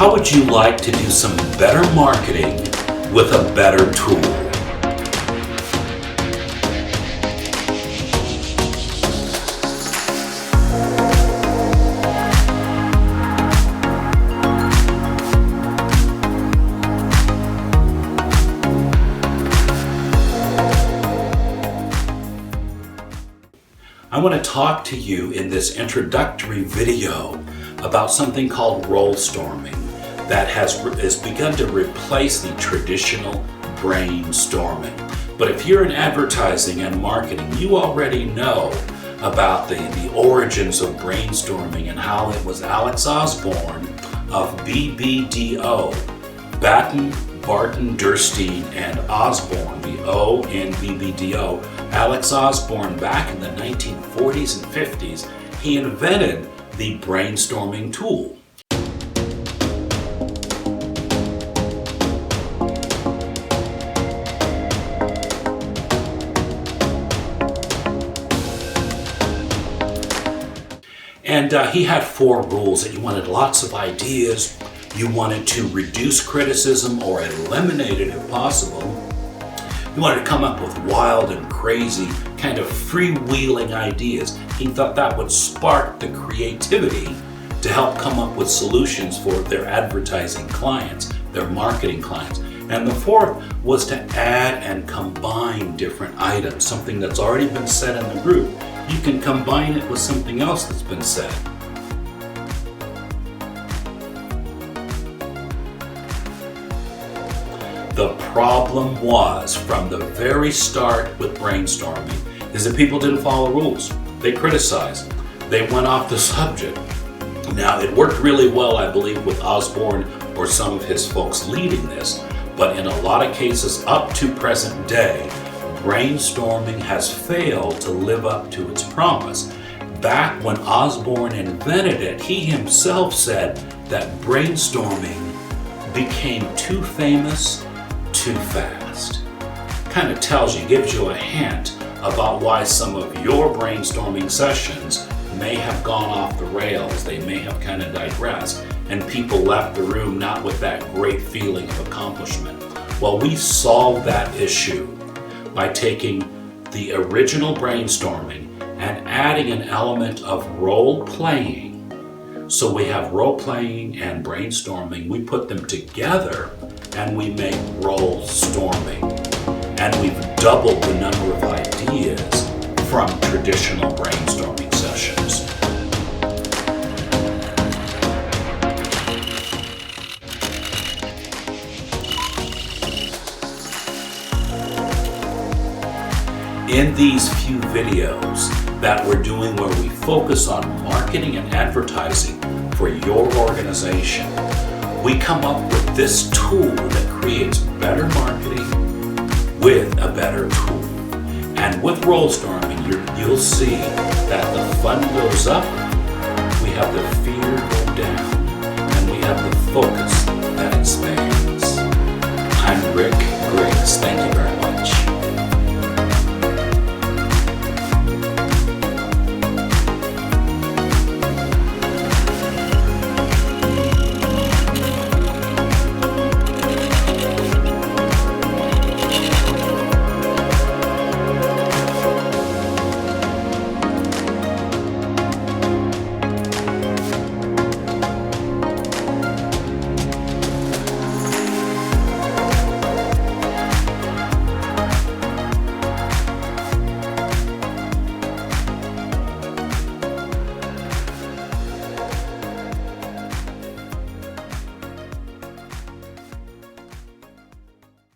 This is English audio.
How would you like to do some better marketing with a better tool? I want to talk to you in this introductory video about something called Rolestorming that has begun to replace the traditional brainstorming. But if you're in advertising and marketing, you already know about the origins of brainstorming and how it was Alex Osborn of BBDO, Batten, Barton, Durstein, and Osborn, the O in BBDO. Alex Osborn, back in the 1940s and 50s, he invented the brainstorming tool. And he had 4 rules that you wanted lots of ideas, you wanted to reduce criticism or eliminate it if possible. You wanted to come up with wild and crazy, kind of freewheeling ideas. He thought that would spark the creativity to help come up with solutions for their advertising clients, their marketing clients. And the 4th was to add and combine different items, something that's already been said in the group. You can combine it with something else that's been said. The problem was, from the very start with brainstorming, is that people didn't follow rules. They criticized. They went off the subject. Now, it worked really well, I believe, with Osborn or some of his folks leading this, but in a lot of cases up to present day, brainstorming has failed to live up to its promise. Back when Osborn invented it, he himself said that brainstorming became too famous too fast. Kind of tells you, gives you a hint about why some of your brainstorming sessions may have gone off the rails. They may have kind of digressed, and people left the room not with that great feeling of accomplishment. Well, we solved that issue by taking the original brainstorming and adding an element of role playing. So we have role playing and brainstorming. We put them together and we make Rolestorming. And we've doubled the number of ideas from traditional brainstorming sessions. In these few videos that we're doing where we focus on marketing and advertising for your organization, we come up with this tool that creates better marketing with a better tool. And with Rolestorming, you'll see that the fun goes up, we have the fear go down, and we have the focus that expands. I'm Rick Griggs. Thank you very much.